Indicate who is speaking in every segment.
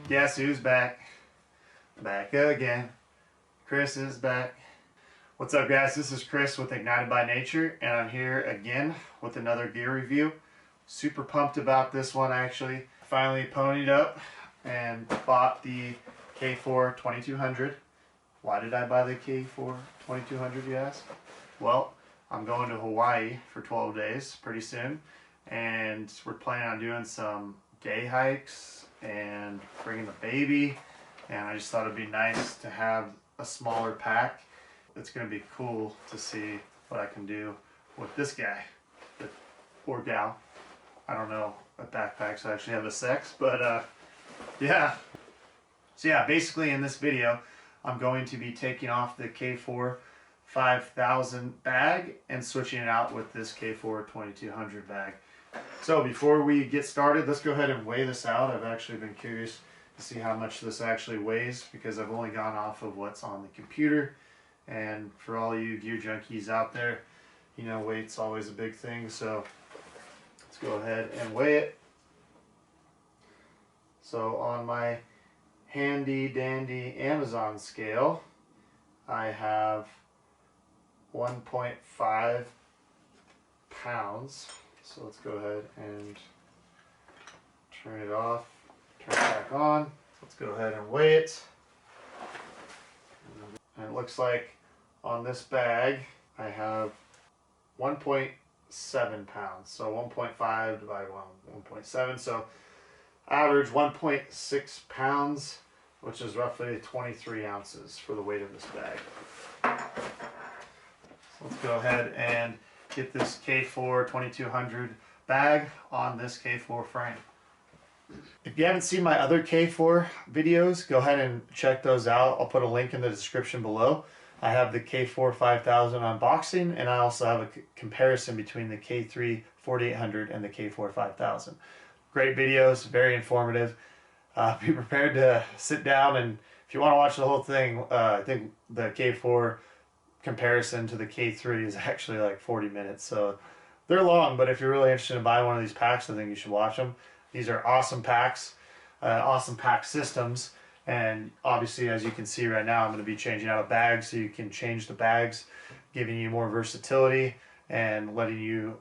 Speaker 1: Guess who's back? Back again. Chris is back. What's up, guys? This is Chris with Ignited by Nature, and I'm here again with another gear review. Super pumped about this one, actually. Finally ponied up and bought the K4 2200. Why did I buy the K4 2200, you ask? Well, I'm going to Hawaii for 12 days pretty soon, and we're planning on doing some day hikes and bringing the baby, and I just thought it'd be nice to have a smaller pack. It's going to be cool to see what I can do with this guy or gal. I don't know if backpacks actually have a sex, but yeah. So yeah, basically in this video I'm going to be taking off the K4 5000 bag and switching it out with this K4 2200 bag. So before we get started, let's go ahead and weigh this out. I've actually been curious to see how much this actually weighs because I've only gone off of what's on the computer. And for all you gear junkies out there, you know, weight's always a big thing. So let's go ahead and weigh it. So on my handy dandy Amazon scale, I have 1.5 pounds. So let's go ahead and turn it off, turn it back on. Let's go ahead and weigh it. And it looks like on this bag I have 1.7 pounds. So 1.5 divided by 1.7. So average 1.6 pounds, which is roughly 23 ounces for the weight of this bag. So let's go ahead and get this K4 2200 bag on this K4 frame. If you haven't seen my other K4 videos, go ahead and check those out. I'll put a link in the description below. I have the K4 5000 unboxing, and I also have a comparison between the K3 4800 and the K4 5000. Great videos, very informative. Be prepared to sit down, and if you want to watch the whole thing, I think the K4 comparison to the K3 is actually like 40 minutes. So they're long, but if you're really interested in buying one of these packs, I think you should watch them. These are awesome packs, awesome pack systems. And obviously, as you can see right now, I'm going to be changing out a bag so you can change the bags, giving you more versatility and letting you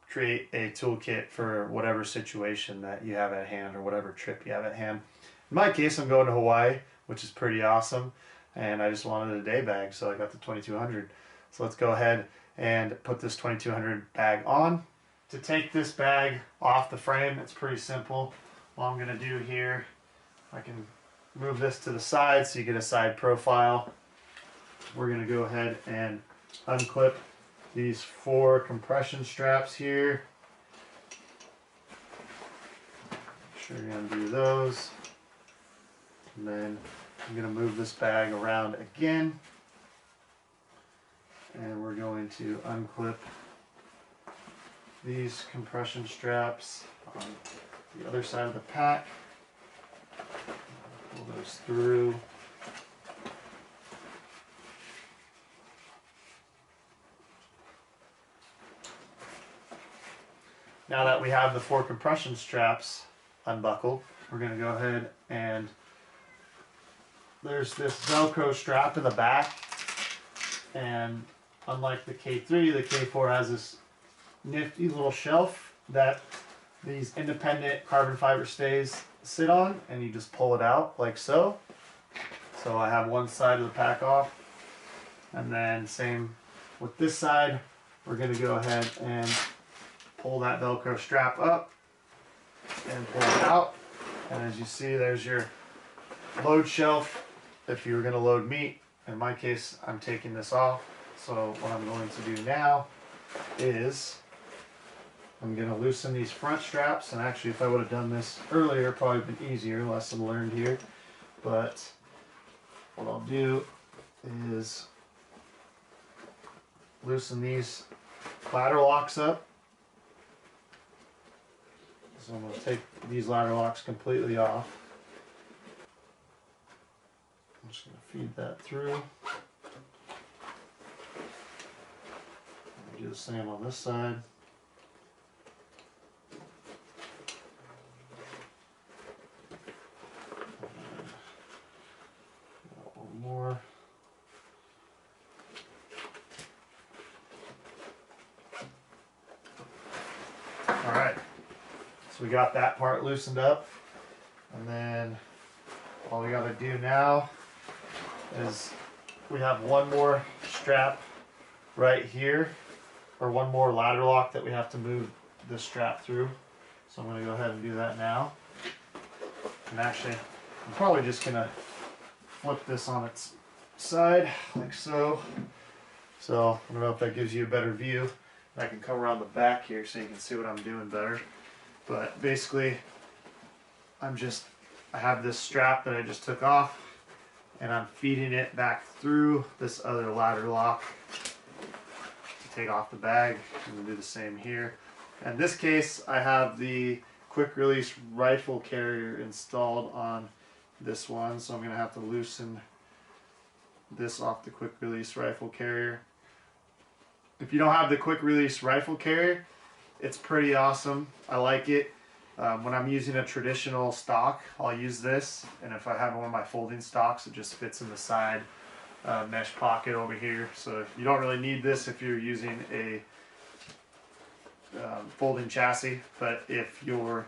Speaker 1: create a toolkit for whatever situation that you have at hand or whatever trip you have at hand. In my case, I'm going to Hawaii, which is pretty awesome, and I just wanted a day bag, so I got the 2200. So let's go ahead and put this 2200 bag on. To take this bag off the frame, it's pretty simple. All I'm going to do here, I can move this to the side so you get a side profile. We're going to go ahead and unclip these 4 compression straps here. Make sure you undo those. And then I'm going to move this bag around again. And we're going to unclip these compression straps on the other side of the pack. Pull those through. Now that we have the 4 compression straps unbuckled, we're going to go ahead and there's this Velcro strap in the back, and unlike the K3, the K4 has this nifty little shelf that these independent carbon fiber stays sit on, and you just pull it out like so. So I have one side of the pack off, and then same with this side. We're going to go ahead and pull that Velcro strap up and pull it out, and as you see, there's your load shelf if you were going to load meat. In my case, I'm taking this off, so what I'm going to do now is I'm going to loosen these front straps, and actually if I would have done this earlier, probably been easier, lesson learned here, but what I'll do is loosen these ladder locks up. So I'm going to take these ladder locks completely off. I'm just going to feed that through. Do the same on this side. Alright, so we got that part loosened up, and then all we got to do now is we have one more strap right here, or one more ladder lock that we have to move the strap through. So I'm going to go ahead and do that now. And actually, I'm probably just going to flip this on its side like so. So I don't know if that gives you a better view. I can come around the back here so you can see what I'm doing better. But basically, I have this strap that I just took off, and I'm feeding it back through this other ladder lock to take off the bag. I'm going to do the same here. In this case, I have the quick release rifle carrier installed on this one, so I'm going to have to loosen this off the quick release rifle carrier. If you don't have the quick release rifle carrier, it's pretty awesome. I like it. When I'm using a traditional stock, I'll use this, and if I have one of my folding stocks, it just fits in the side mesh pocket over here. So you don't really need this if you're using a folding chassis, but if you're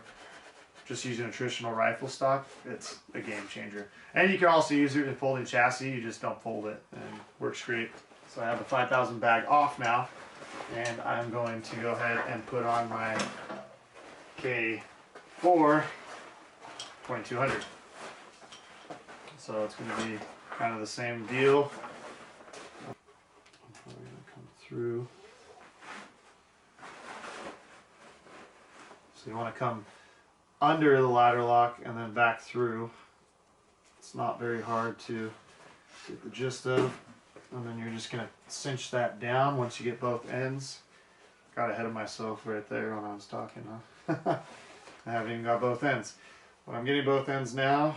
Speaker 1: just using a traditional rifle stock, it's a game changer. And you can also use it in a folding chassis, you just don't fold it, and it works great. So I have the 5,000 bag off now, and I'm going to go ahead and put on my K4 2200. So it's going to be kind of the same deal. I'm probably going to come through. So you want to come under the ladder lock and then back through. It's not very hard to get the gist of. And then you're just going to cinch that down once you get both ends. Got ahead of myself right there when I was talking, huh? I haven't even got both ends. But I'm getting both ends now.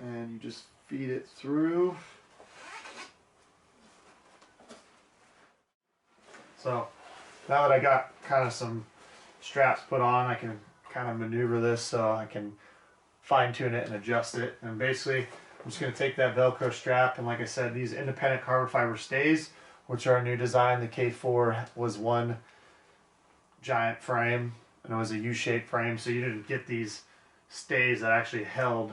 Speaker 1: And you just feed it through. So now that I got kind of some straps put on, I can kind of maneuver this so I can fine tune it and adjust it. And basically, I'm just going to take that Velcro strap, and like I said, these independent carbon fiber stays, which are a new design. The K4 was one giant frame, and it was a U-shaped frame, so you didn't get these stays that actually held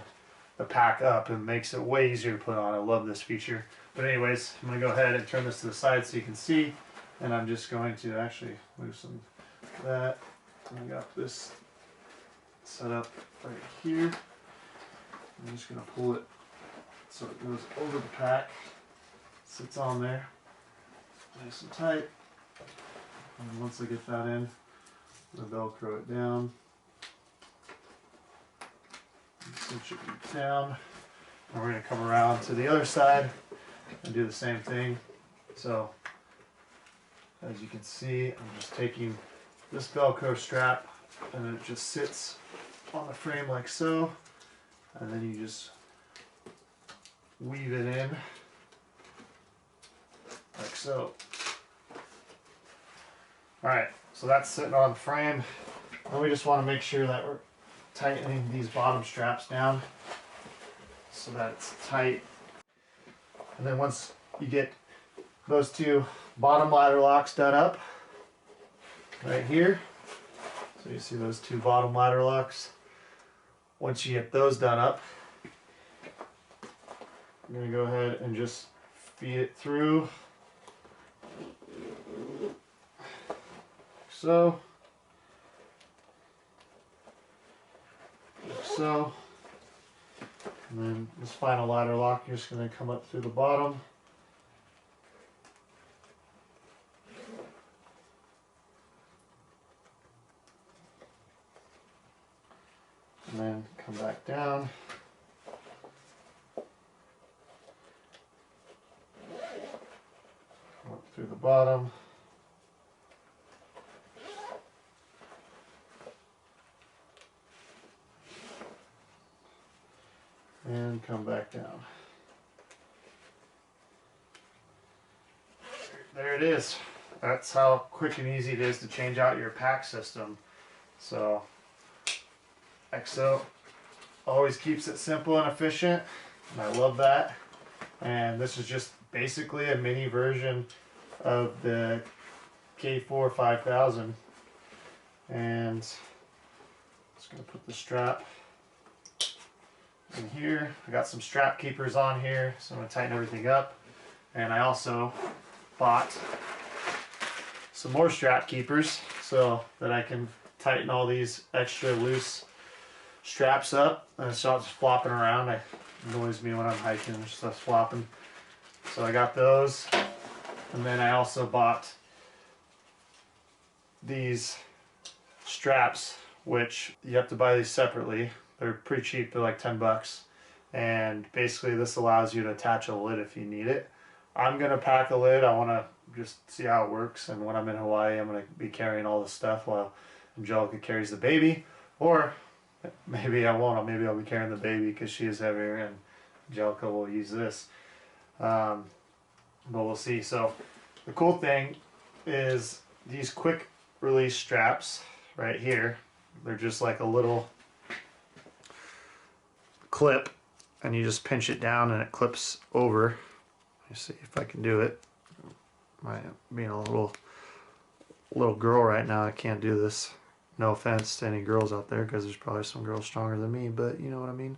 Speaker 1: the pack up, and makes it way easier to put on. I love this feature. But anyways, I'm going to go ahead and turn this to the side so you can see, and I'm just going to actually loosen that. I got this set up right here. I'm just going to pull it so it goes over the pack, sits on there nice and tight, and once I get that in, I'm going to Velcro it down, cinch it down, and we're going to come around to the other side and do the same thing. So as you can see, I'm just taking this Velcro strap, and then it just sits on the frame like so, and then you just weave it in like so. Alright, so that's sitting on the frame. And we just want to make sure that we're tightening these bottom straps down so that it's tight. And then once you get those two bottom ladder locks done up right here, so you see those two bottom ladder locks, once you get those done up, I'm going to go ahead and just feed it through so, like so, and then this final ladder lock, you're just going to come up through the bottom, and then come back down. Up through the bottom, and come back down. There it is. That's how quick and easy it is to change out your pack system. So EXO always keeps it simple and efficient, and I love that. And this is just basically a mini version of the K4 5000. And just gonna put the strap in here. I got some strap keepers on here, so I'm gonna tighten everything up. And I also bought some more strap keepers so that I can tighten all these extra loose straps up, and so it's flopping around. It annoys me when I'm hiking and stuff's flopping. So I got those, and then I also bought these straps, which you have to buy these separately. They're pretty cheap, they're like 10 bucks. And basically this allows you to attach a lid if you need it. I'm gonna pack a lid. I wanna just see how it works, and when I'm in Hawaii I'm gonna be carrying all this stuff while Angelica carries the baby. Or maybe I won't. Maybe I'll be carrying the baby because she is heavier and Angelica will use this. But we'll see. So the cool thing is these quick release straps right here. They're just like a little clip, and you just pinch it down and it clips over. Let me see if I can do it. Being a little girl right now, I can't do this. No offense to any girls out there, because there's probably some girls stronger than me, but you know what I mean.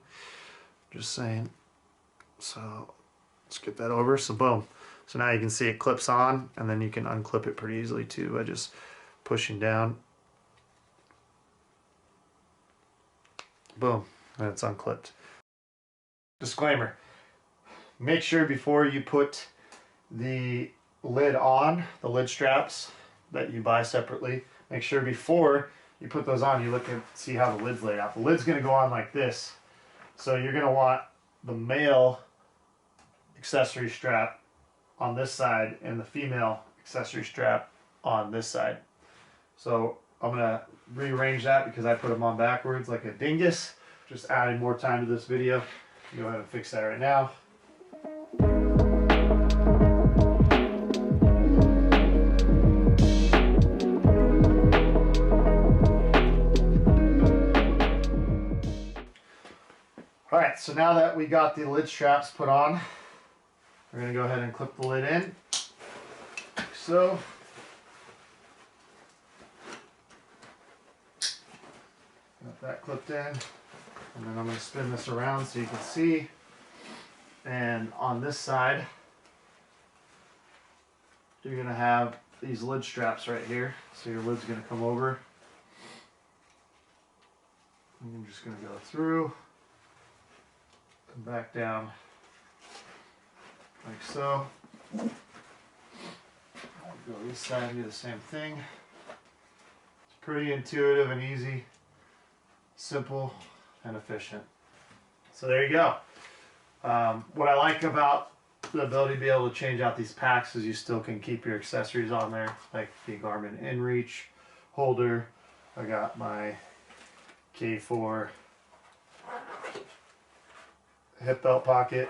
Speaker 1: Just saying. So let's get that over. So boom. So now you can see it clips on, and then you can unclip it pretty easily too by just pushing down. Boom, and it's unclipped. Disclaimer: make sure before you put the lid on, the lid straps that you buy separately, make sure before you put those on, you look and see how the lid's laid out. The lid's going to go on like this. So you're going to want the male accessory strap on this side and the female accessory strap on this side. So I'm going to rearrange that because I put them on backwards like a dingus. Just adding more time to this video. Go ahead and fix that right now. Alright, so now that we got the lid straps put on, we're going to go ahead and clip the lid in, like so. Got that clipped in, and then I'm going to spin this around so you can see. And on this side, you're going to have these lid straps right here. So your lid's going to come over. And you're just going to go through. Come back down like so. I'll go this side and do the same thing. It's pretty intuitive and easy, simple and efficient. So there you go. What I like about the ability to be able to change out these packs is you still can keep your accessories on there, like the Garmin InReach holder. I got my K4 hip belt pocket,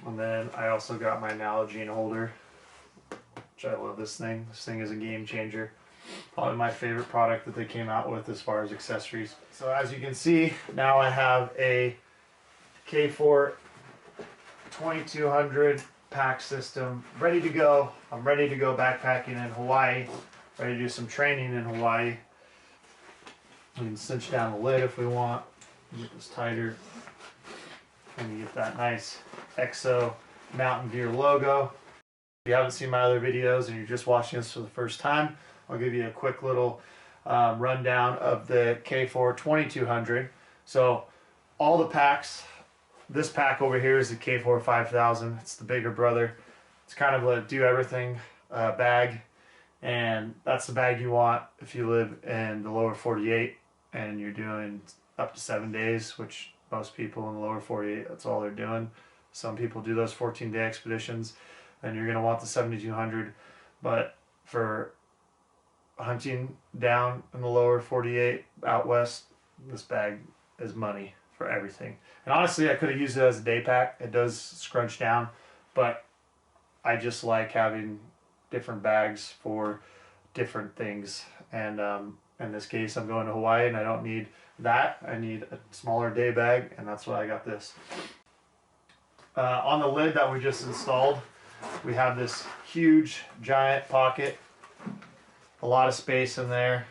Speaker 1: and then I also got my Nalgene holder, which I love this thing. This thing is a game changer. Probably my favorite product that they came out with as far as accessories. So as you can see, now I have a K4 2200 pack system ready to go. I'm ready to go backpacking in Hawaii, ready to do some training in Hawaii. We can cinch down the lid if we want, get this tighter. And you get that nice EXO Mountain Gear logo. If you haven't seen my other videos and you're just watching this for the first time, I'll give you a quick little rundown of the K4 2200. So all the packs, this pack over here is the K4 5000. It's the bigger brother. It's kind of a do everything bag, and that's the bag you want if you live in the lower 48 and you're doing up to 7 days, which most people in the lower 48, that's all they're doing. Some people do those 14-day expeditions, and you're going to want the 7200. But for hunting down in the lower 48 out west, this bag is money for everything. And honestly, I could have used it as a day pack. It does scrunch down, but I just like having different bags for different things. And in this case, I'm going to Hawaii and I don't need that. I need a smaller day bag, and that's why I got this. On the lid that we just installed, we have this huge giant pocket, a lot of space in there.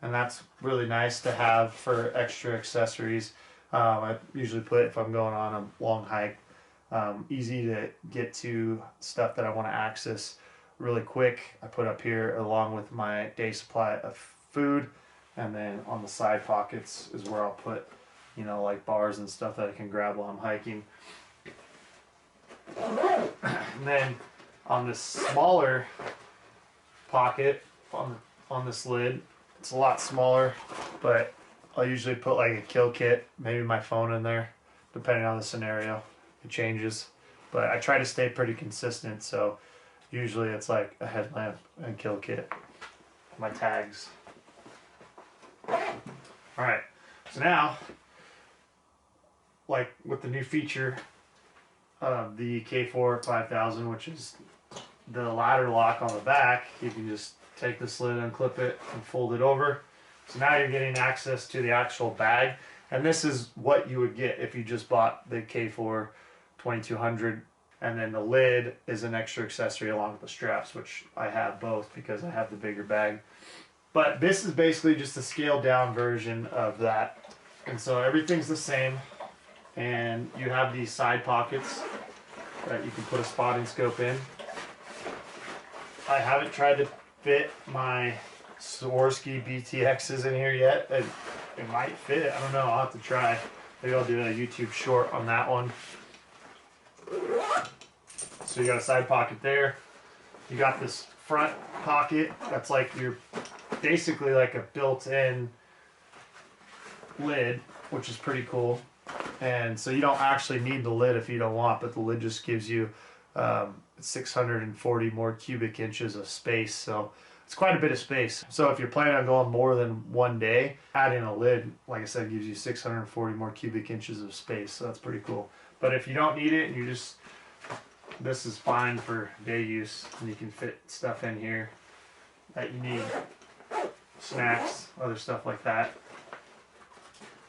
Speaker 1: and that's really nice to have for extra accessories. I usually put if I'm going on a long hike. Easy to get to stuff that I want to access really quick. I put up here along with my day supply of food, and then on the side pockets is where I'll put, you know, like bars and stuff that I can grab while I'm hiking. And then on this smaller pocket on this lid, it's a lot smaller, but I'll usually put like a kill kit, maybe my phone in there, depending on the scenario. It changes, but I try to stay pretty consistent, so usually it's like a headlamp and kill kit, my tags. Alright, so now, like with the new feature of the K4 5000, which is the ladder lock on the back, you can just take this lid, unclip it, and fold it over. So now you're getting access to the actual bag, and this is what you would get if you just bought the K4 2200, and then the lid is an extra accessory along with the straps, which I have both because I have the bigger bag. But this is basically just a scaled down version of that, and so everything's the same, and you have these side pockets that you can put a spotting scope in. I haven't tried to fit my Swarovski BTXs in here yet. It might fit, I don't know, I'll have to try. Maybe I'll do a YouTube short on that one. So you got a side pocket there. You got this front pocket that's like your basically like a built-in lid, which is pretty cool. And so you don't actually need the lid if you don't want, but the lid just gives you 640 more cubic inches of space. So it's quite a bit of space. So if you're planning on going more than one day, adding a lid, like I said, gives you 640 more cubic inches of space. So that's pretty cool. But if you don't need it and you just, this is fine for day use, and you can fit stuff in here that you need, snacks, other stuff like that.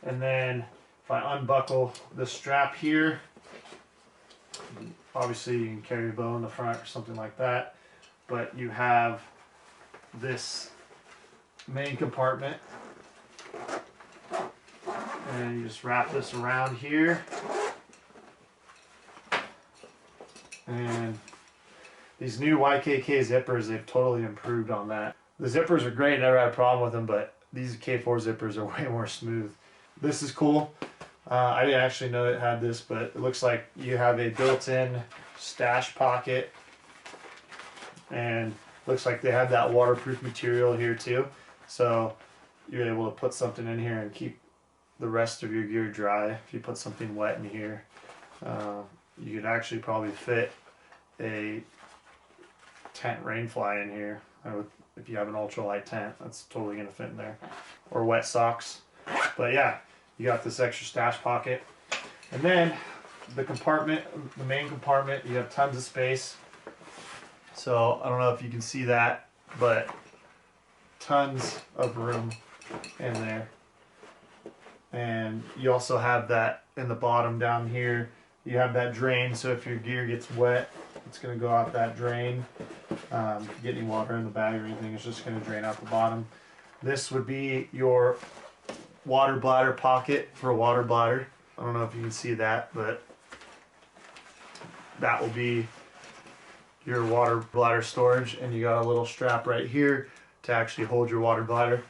Speaker 1: And then if I unbuckle the strap here, obviously you can carry a bow in the front or something like that, but you have this main compartment, and you just wrap this around here. And these new YKK zippers, they've totally improved on that. The zippers are great, never had a problem with them, but these K4 zippers are way more smooth. This is cool. I didn't actually know it had this, but it looks like you have a built-in stash pocket, and looks like they have that waterproof material here too. So you're able to put something in here and keep the rest of your gear dry. If you put something wet in here, you could actually probably fit a tent rainfly in here. If you have an ultralight tent, that's totally going to fit in there. Or wet socks. But yeah, you got this extra stash pocket. And then the compartment, the main compartment, you have tons of space. So I don't know if you can see that, but tons of room in there. And you also have that in the bottom down here. You have that drain, so if your gear gets wet, it's going to go out that drain. If you get any water in the bag or anything, it's just going to drain out the bottom. This would be your water bladder pocket for a water bladder. I don't know if you can see that, but that will be your water bladder storage, and you got a little strap right here to actually hold your water bladder.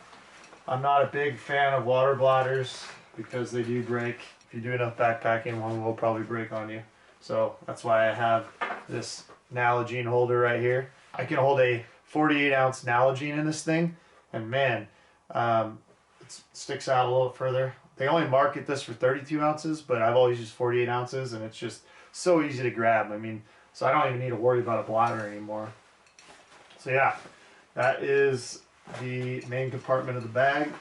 Speaker 1: I'm not a big fan of water bladders because they do break. If you do enough backpacking, one will probably break on you. So that's why I have this Nalgene holder right here. I can hold a 48-ounce Nalgene in this thing, and man, it sticks out a little further. They only market this for 32 ounces, but I've always used 48 ounces, and it's just so easy to grab. I mean, so I don't even need to worry about a bladder anymore. So yeah, that is the main compartment of the bag.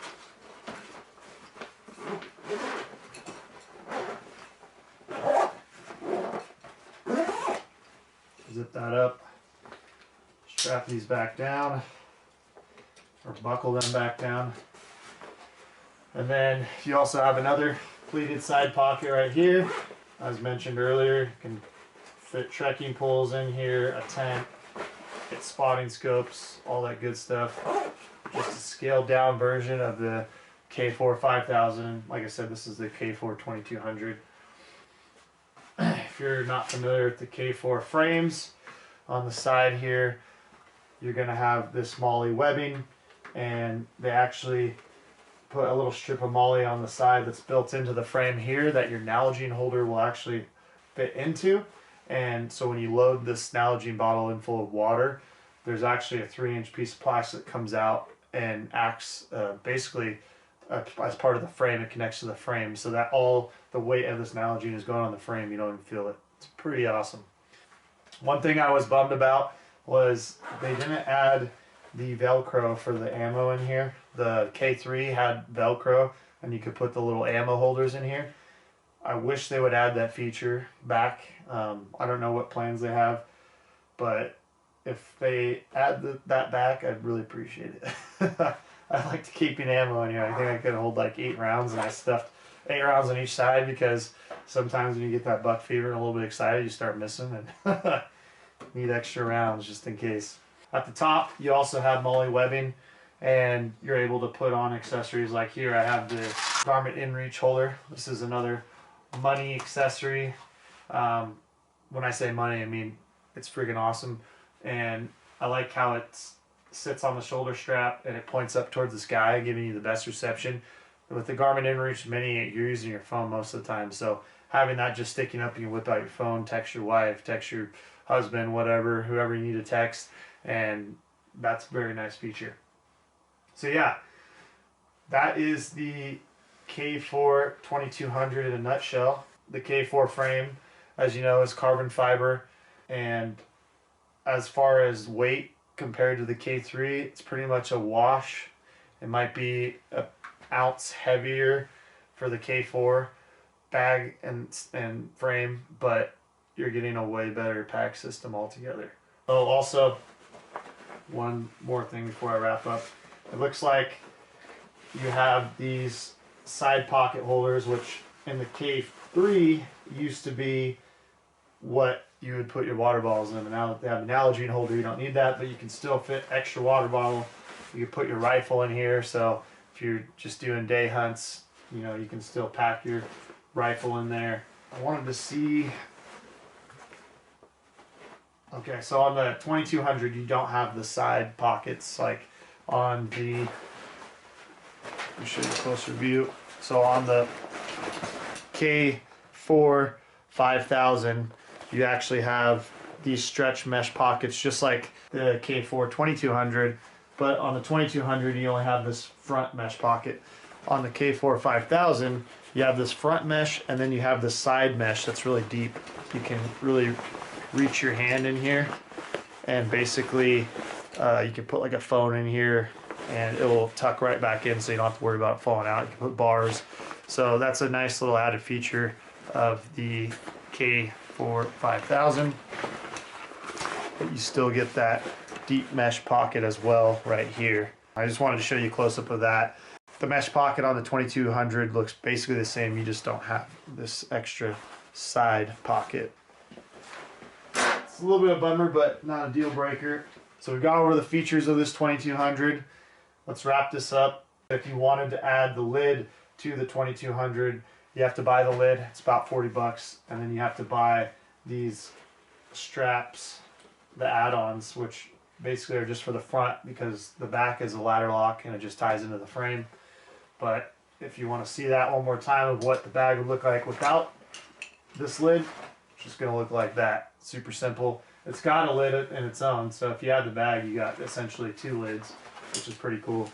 Speaker 1: Zip that up, strap these back down, or buckle them back down. And then you also have another pleated side pocket right here. As mentioned earlier, you can fit trekking poles in here, a tent, get spotting scopes, all that good stuff. Just a scaled down version of the K4 5000. Like I said, this is the K4 2200. If you're not familiar with the K4 frames, on the side here, you're going to have this MOLLE webbing, and they actually put a little strip of MOLLE on the side that's built into the frame here that your Nalgene holder will actually fit into. And so when you load this Nalgene bottle in full of water, there's actually a 3-inch piece of plastic that comes out and acts basically as part of the frame. It connects to the frame so that all the weight of this Nalgene is going on the frame. You don't even feel it. It's pretty awesome. One thing I was bummed about was they didn't add the Velcro for the ammo in here. The K3 had Velcro and you could put the little ammo holders in here. I wish they would add that feature back. I don't know what plans they have, but if they add that back, I'd really appreciate it. I like to keep an ammo in here. I think I could hold like 8 rounds, and I stuffed 8 rounds on each side because sometimes when you get that buck fever and a little bit excited, you start missing and need extra rounds just in case. At the top, you also have MOLLE webbing, and you're able to put on accessories like here. I have the garment inReach holder. This is another money accessory. When I say money, I mean it's freaking awesome, and I like how it sits on the shoulder strap and it points up towards the sky, giving you the best reception. With the Garmin inReach Mini, you're using your phone most of the time, so having that just sticking up, you can whip out your phone, text your wife, text your husband, whatever, whoever you need to text, and that's a very nice feature. So yeah, that is the K4 2200 in a nutshell. The K4 frame, as you know, is carbon fiber, and as far as weight compared to the K3, it's pretty much a wash. It might be an ounce heavier for the K4 bag and frame, but you're getting a way better pack system altogether. Oh, also, one more thing before I wrap up. It looks like you have these side pocket holders, which in the K3 used to be what you would put your water bottles in. And now that they have an Nalgene holder, you don't need that, but you can still fit extra water bottle. You can put your rifle in here, so if you're just doing day hunts, you know, you can still pack your rifle in there. I wanted to see. Okay, so on the 2200, you don't have the side pockets like on the. Let me show you a closer view. So on the K4 5000, you actually have these stretch mesh pockets just like the K4 2200, but on the 2200 you only have this front mesh pocket. On the K4 5000, you have this front mesh, and then you have this side mesh that's really deep. You can really reach your hand in here, and basically you can put like a phone in here and it will tuck right back in, so you don't have to worry about it falling out. You can put bars. So that's a nice little added feature of the K4 5000. But you still get that deep mesh pocket as well right here. I just wanted to show you a close-up of that. The mesh pocket on the 2200 looks basically the same. You just don't have this extra side pocket. It's a little bit of a bummer, but not a deal breaker. So we've gone over the features of this 2200. Let's wrap this up. If you wanted to add the lid to the 2200, you have to buy the lid. It's about 40 bucks. And then you have to buy these straps, the add-ons, which basically are just for the front because the back is a ladder lock and it just ties into the frame. But if you want to see that one more time of what the bag would look like without this lid, it's just going to look like that. Super simple. It's got a lid in its own, so if you add the bag, you got essentially 2 lids, which is pretty cool.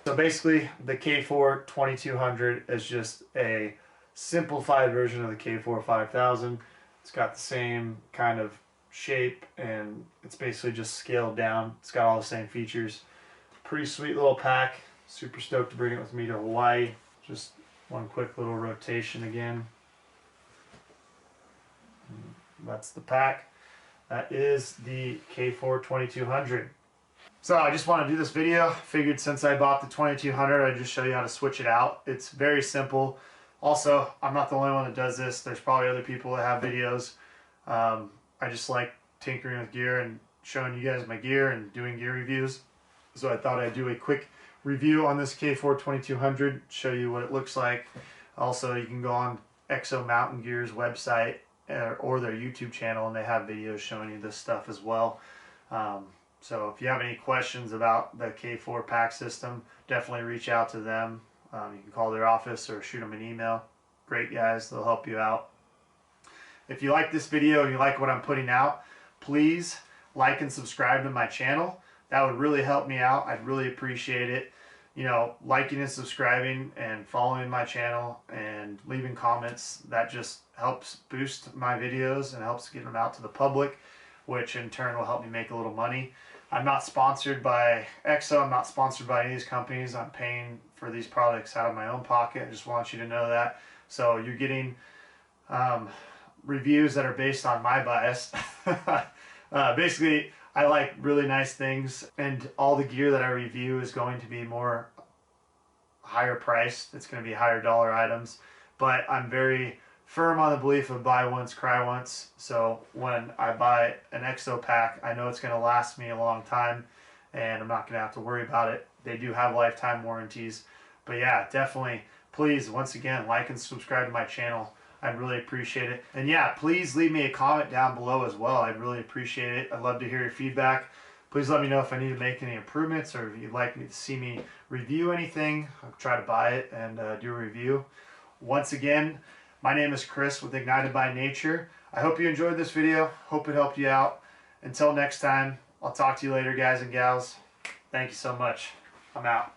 Speaker 1: So basically, the K4 2200 is just a simplified version of the K4 5000. It's got the same kind of shape, and it's basically just scaled down. It's got all the same features. Pretty sweet little pack. Super stoked to bring it with me to Hawaii. Just one quick little rotation again. That's the pack. That is the K4 2200. So I just want to do this video. Figured since I bought the 2200, I'd just show you how to switch it out. It's very simple. Also, I'm not the only one that does this. There's probably other people that have videos. I just like tinkering with gear and showing you guys my gear and doing gear reviews. So I thought I'd do a quick review on this K4 2200, show you what it looks like. Also, you can go on Exo Mountain Gear's website or their YouTube channel, and they have videos showing you this stuff as well. So if you have any questions about the K4 pack system, definitely reach out to them. You can call their office or shoot them an email. Great guys, they'll help you out. If you like this video and you like what I'm putting out, please like and subscribe to my channel. That would really help me out. I'd really appreciate it. You know, liking and subscribing and following my channel and leaving comments, that just helps boost my videos and helps get them out to the public, which in turn will help me make a little money. I'm not sponsored by Exo. I'm not sponsored by any of these companies. I'm paying for these products out of my own pocket. I just want you to know that. So you're getting reviews that are based on my bias. Basically, I like really nice things, and all the gear that I review is going to be more higher priced. It's going to be higher dollar items, but I'm very firm on the belief of buy once, cry once. So when I buy an Exo pack, I know it's going to last me a long time, and I'm not going to have to worry about it. They do have lifetime warranties. But yeah, definitely, please, once again, like and subscribe to my channel. I'd really appreciate it. And yeah, please leave me a comment down below as well. I'd really appreciate it. I'd love to hear your feedback. Please let me know if I need to make any improvements, or if you'd like me to see me review anything. I'll try to buy it and do a review. Once again, my name is Chris with Ignited by Nature. I hope you enjoyed this video. Hope it helped you out. Until next time, I'll talk to you later, guys and gals. Thank you so much. I'm out.